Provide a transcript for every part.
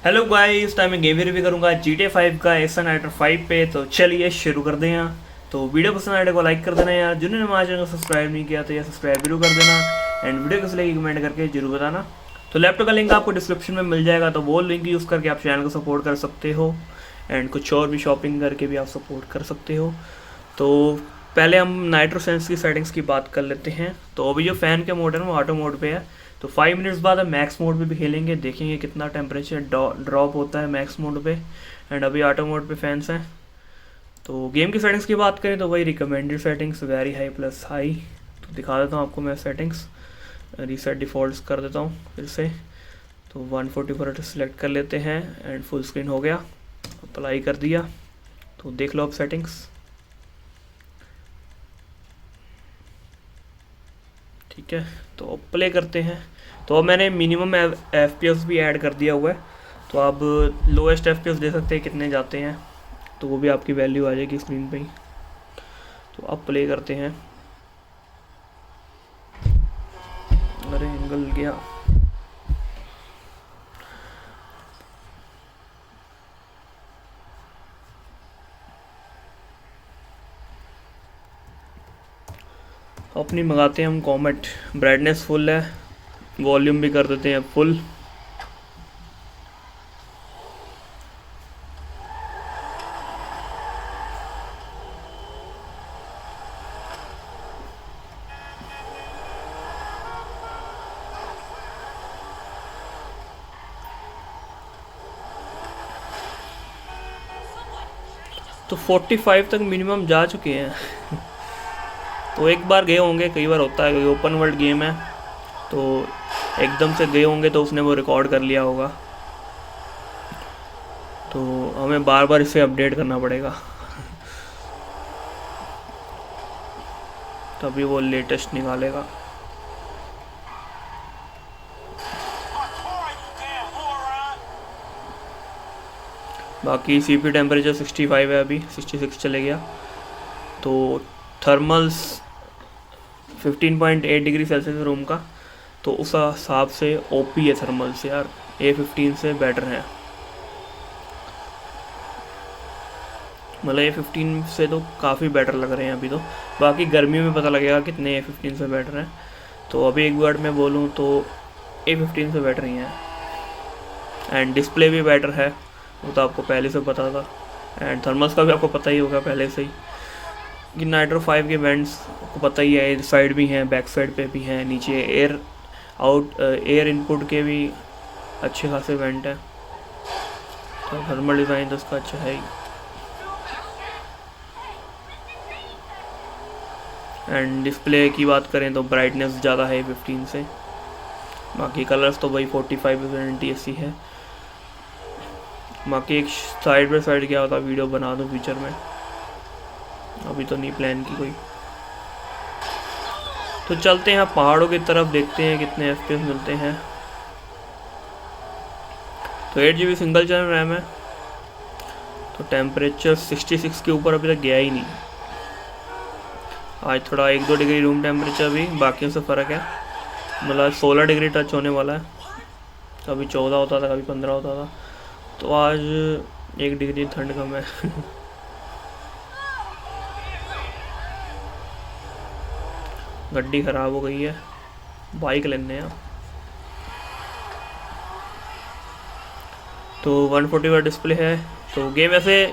Hello guys, time मैं game review करूंगा GTA 5 का एक्शन राइडर 5 पे। तो चलिए शुरू कर दें यहाँ। तो वीडियो पसंद आए को लाइक कर देना यार, जिन्होंने हमारे चैनल को सब्सक्राइब नहीं किया तो यार सब्सक्राइब जरूर कर देना एंड वीडियो कैसे लगी कमेंट करके जरूर बताना। तो लैपटॉप का लिंक आपको डिस्क्रिप्शन में मिल जाएगा, तो वो लिंक यूज़ करके आप चैनल को सपोर्ट कर सकते हो एंड कुछ और भी शॉपिंग करके भी आप सपोर्ट कर सकते हो। तो पहले हम नाइट्रो सेंस की सेटिंग्स की बात कर लेते हैं। तो अभी जो फ़ैन के मोड है ना वो ऑटो मोड पे है। तो 5 मिनट्स बाद हम मैक्स मोड पे भी खेलेंगे, देखेंगे कितना टेम्परेचर ड्रॉप होता है मैक्स मोड पे। एंड अभी ऑटो मोड पे फैंस हैं। तो गेम की सेटिंग्स की बात करें तो वही recommended settings, very high plus high. तो दिखा देता हूँ आपको मैं सेटिंग्स। रीसेट डिफ़ॉल्ट्स कर देता हूँ फिर से। तो 144 सेलेक्ट कर लेते हैं एंड फुल स्क्रीन हो गया, अप्लाई कर दिया। तो देख लो अब सेटिंग्स, ठीक है। तो अब प्ले करते हैं। तो अब मैंने मिनिमम FPS भी ऐड कर दिया हुआ है। तो आप लोएस्ट FPS दे सकते हैं कितने जाते हैं, तो वो भी आपकी वैल्यू आ जाएगी स्क्रीन पे ही। तो अब प्ले करते हैं। अरे एंगल गया। अपनी मंगाते हैं हम कॉमेट। ब्राइटनेस फुल है, वॉल्यूम भी कर देते हैं फुल। तो 45 तक मिनिमम जा चुके हैं। तो एक बार गए होंगे, कई बार होता है, ओपन वर्ल्ड गेम है तो एकदम से गए होंगे तो उसने वो रिकॉर्ड कर लिया होगा। तो हमें बार बार इसे अपडेट करना पड़ेगा, तभी वो लेटेस्ट निकालेगा। बाकी सीपी टेम्परेचर 65 है, अभी 66 चले गया। तो थर्मल्स 15.8 डिग्री सेल्सियस रूम का, तो उस हिसाब से ओपी है थर्मल्स यार, A15 से बेटर है। मतलब A15 से तो काफ़ी बेटर लग रहे हैं अभी तो। बाकी गर्मी में पता लगेगा कितने A15 से बेटर हैं। तो अभी एक वर्ड में बोलूँ तो A15 से बेटर ही हैं। एंड डिस्प्ले भी बेटर है, वो तो आपको पहले से पता था। एंड थर्मल्स का भी आपको पता ही होगा पहले से ही कि नाइट्रो 5 के वेंट्स आपको पता ही है, इस साइड भी हैं, बैक साइड पे भी हैं, नीचे एयर इनपुट के भी अच्छे खासे वेंट है। तो थर्मल डिज़ाइन तो उसका अच्छा है ही। एंड डिस्प्ले की बात करें तो ब्राइटनेस ज़्यादा है 15 से। बाकी कलर्स तो वही 45% NTSC है। बाकी एक साइड बाई साइड क्या होता वीडियो बना दूँ फ्यूचर में, अभी तो नहीं प्लान की कोई। तो चलते हैं पहाड़ों की तरफ, देखते हैं कितने FPS मिलते हैं। तो 8 GB सिंगल चैनल रैम है। तो टेम्परेचर 66 के ऊपर अभी तक गया ही नहीं। आज थोड़ा 1-2 डिग्री रूम टेम्परेचर भी बाकियों से फ़र्क है। मतलब 16 डिग्री टच होने वाला है, कभी 14 होता था, कभी 15 होता था। तो आज 1 डिग्री ठंड कम है। गड्डी ख़राब हो गई है, बाइक लेने हैं। तो 140 वाट डिस्प्ले है। तो गेम ऐसे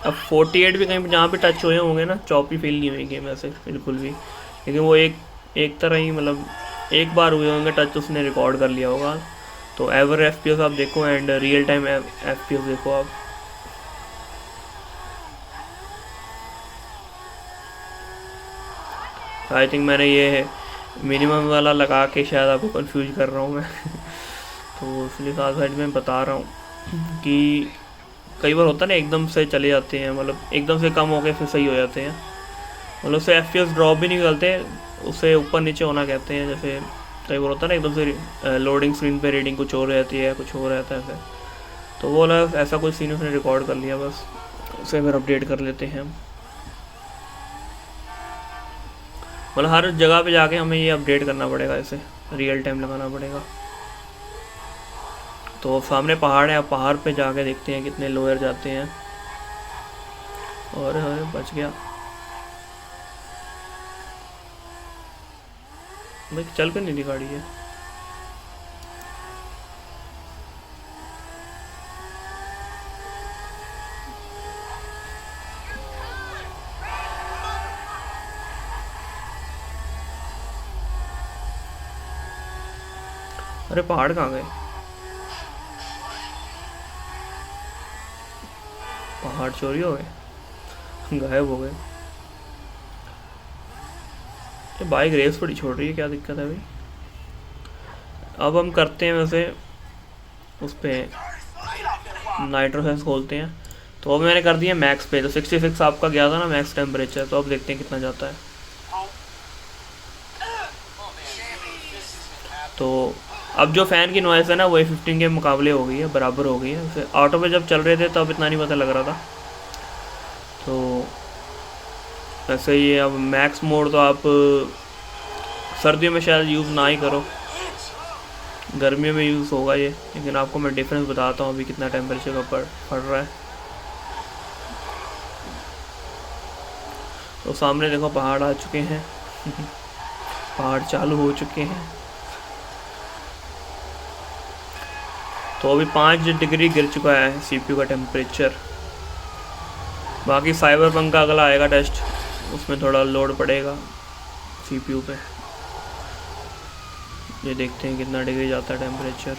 अब 48 भी कहीं जहाँ पे टच हुए होंगे ना, चॉपी फील नहीं हुई गेम ऐसे बिल्कुल भी। लेकिन वो एक तरह ही, मतलब एक बार हुए होंगे टच, उसने रिकॉर्ड कर लिया होगा। तो एवर FPS आप देखो एंड रियल टाइम FPS देखो आप। आई थिंक मैंने ये मिनिमम वाला लगा के शायद आपको कंफ्यूज कर रहा हूँ मैं। तो इसलिए साथ साइड में बता रहा हूँ कि कई बार होता है ना एकदम से चले जाते हैं, मतलब एकदम से कम हो गए फिर सही हो जाते हैं। मतलब उससे FPS ड्रॉप भी नहीं करते, उससे ऊपर नीचे होना कहते हैं। जैसे कई बार होता है ना एकदम से लोडिंग स्क्रीन पे रीडिंग कुछ हो रहती है, कुछ हो रहता है ऐसे। तो वो वाला ऐसा कोई सीन उसने रिकॉर्ड कर लिया, बस उसे फिर अपडेट कर लेते हैं हम। मतलब हर जगह पे जाके हमें ये अपडेट करना पड़ेगा, इसे रियल टाइम लगाना पड़ेगा। तो सामने पहाड़ है, अब पहाड़ पे जाके देखते हैं कितने लोअर जाते हैं। और अरे बच गया भाई, चल कर नहीं गाड़ी है। अरे पहाड़ कहाँ गए? पहाड़ चोरी हो गए, गायब हो गए। ये बाइक रेस बड़ी छोड़ रही है, क्या दिक्कत है भाई? अब हम करते हैं वैसे उस पर नाइट्रोसेंस खोलते हैं। तो अब मैंने कर दिया मैक्स पे, तो 66 आपका गया था ना मैक्स टेम्परेचर, तो अब देखते हैं कितना जाता है। तो अब जो फ़ैन की नॉइज़ है ना वो 15 के मुकाबले हो गई है, बराबर हो गई है। वैसे ऑटो पे जब चल रहे थे तब इतना नहीं पता लग रहा था। तो वैसे ये अब मैक्स मोड तो आप सर्दियों में शायद यूज़ ना ही करो, गर्मियों में यूज़ होगा ये। लेकिन आपको मैं डिफरेंस बताता हूँ अभी कितना टेम्परेचर का पड़ रहा है। तो सामने देखो पहाड़ आ चुके हैं पहाड़ चालू हो चुके हैं। तो अभी 5 डिग्री गिर चुका है सीपीयू का टेम्परेचर। बाकी साइबरपंक का अगला आएगा टेस्ट, उसमें थोड़ा लोड पड़ेगा सीपीयू पे। ये देखते हैं कितना डिग्री जाता है टेम्परेचर।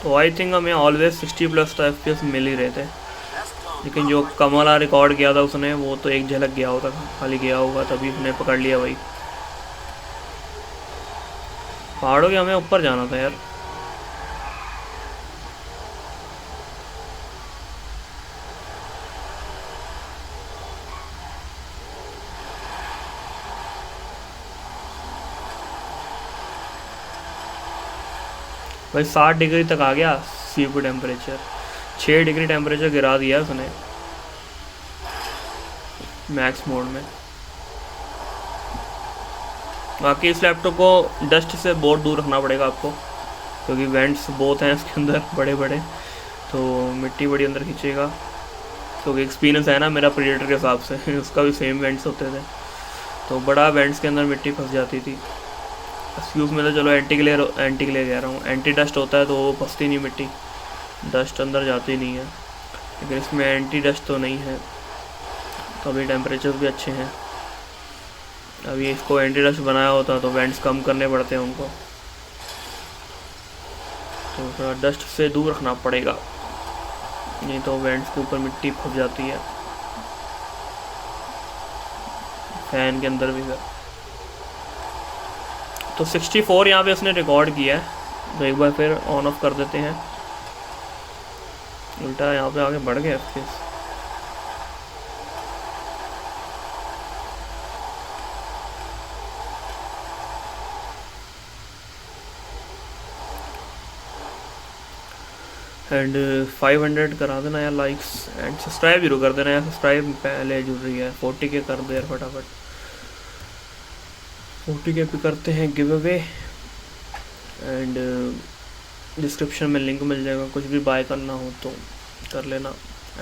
तो आई थिंक हमें ऑलवेज 60+ तो FPS मिल ही रहे थे। लेकिन जो कमला रिकॉर्ड किया था उसने, वो तो एक झलक गया होता, खाली गया होगा तभी उसने पकड़ लिया भाई। पहाड़ों के हमें ऊपर जाना था यार। भाई 60 डिग्री तक आ गया सीपीयू टेम्परेचर, 6 डिग्री टेम्परेचर गिरा दिया उसने मैक्स मोड में। बाकी इस लैपटॉप को डस्ट से बहुत दूर रखना पड़ेगा आपको, क्योंकि वेंट्स बहुत हैं इसके अंदर बड़े बड़े, तो मिट्टी बड़ी अंदर खींचेगा। क्योंकि एक्सपीरियंस है ना मेरा प्रीडेटर के हिसाब से उसका भी सेम वेंट्स होते थे, तो बड़ा वेंट्स के अंदर मिट्टी फंस जाती थी। फ्यूज़ में तो चलो एंटी ग्लेयर कह रहा हूँ, एंटी डस्ट होता है तो वो फंसती नहीं मिट्टी, डस्ट अंदर जाती नहीं है। लेकिन इसमें एंटी डस्ट तो नहीं है, तो अभी टेम्परेचर भी अच्छे हैं। अभी इसको एंटी डस्ट बनाया होता तो वेंट्स कम करने पड़ते हैं उनको, तो थोड़ा डस्ट से दूर रखना पड़ेगा, नहीं तो वेंट्स के ऊपर मिट्टी फंस जाती है, फैन के अंदर भी है। तो 64 यहाँ पे उसने रिकॉर्ड किया है, तो एक बार फिर ऑन ऑफ कर देते हैं। उल्टा यहाँ पे आगे बढ़ गया FPS। एंड 500 करा देना यार लाइक्स, एंड सब्सक्राइब जरूर कर देना यार, सब्सक्राइब पहले जुड़ रही है। 40 के कर दे यार फटाफट, 40 के पे करते हैं गिव अवे। एंड डिस्क्रिप्शन में लिंक मिल जाएगा, कुछ भी बाय करना हो तो कर लेना,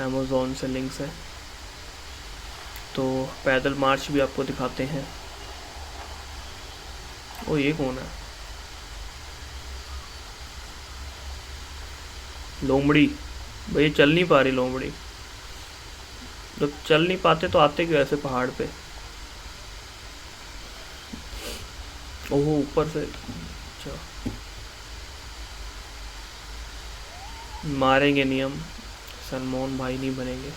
अमेज़ॉन से लिंक्स है। तो पैदल मार्च भी आपको दिखाते हैं। ओ ये कौन है? लोमड़ी भाई, चल नहीं पा रही लोमड़ी। जब चल नहीं पाते तो आते क्यों ऐसे पहाड़ पे? ओह ऊपर से, अच्छा मारेंगे नहीं हम, सलमान भाई नहीं बनेंगे।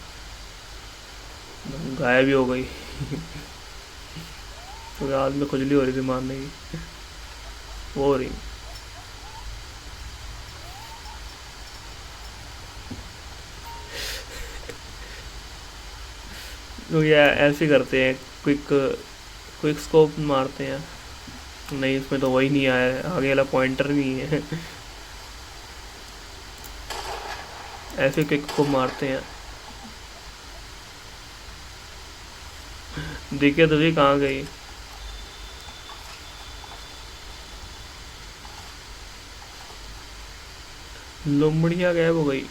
गायब भी हो गई। तो रात में खुजली हो रही थी मारने की, वो हो रही। लोग ये ऐसे ही करते हैं, क्विक क्विक स्कोप मारते हैं। नहीं, इसमें तो वही नहीं आया है, आगे वाला पॉइंटर नहीं है। ऐसे क्विक स्कोप मारते हैं। देखिए तो भी कहाँ गई। लोमड़िया गायब हो गई।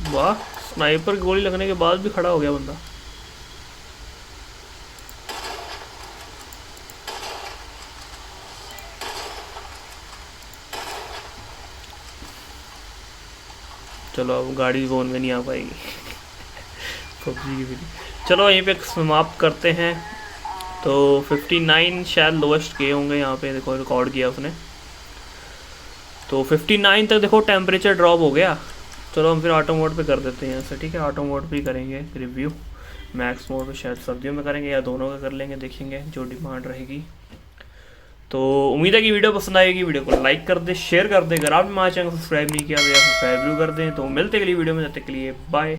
वाह, स्नाइपर की गोली लगने के बाद भी खड़ा हो गया बंदा। चलो अब गाड़ी जोन में नहीं आ पाएगी। पबजी की वीडियो चलो यहीं पे समाप्त करते हैं। तो 59 शायद लोवेस्ट किए होंगे यहाँ पे, देखो रिकॉर्ड किया उसने। तो 59 तक देखो टेम्परेचर ड्रॉप हो गया। चलो हम फिर ऑटो मोड पे कर देते हैं ऐसा, ठीक है। ऑटो मोड पे ही करेंगे रिव्यू। मैक्स मोड पे शायद सर्दियों में करेंगे या दोनों का कर लेंगे, देखेंगे जो डिमांड रहेगी। तो उम्मीद है कि वीडियो पसंद आएगी। वीडियो को लाइक कर दे, शेयर कर दे। अगर आपने हमारे चैनल को सब्सक्राइब नहीं किया तो या सब्सक्राइब भी कर दें। तो मिलते अगली वीडियो में, तब तक के लिए बाय।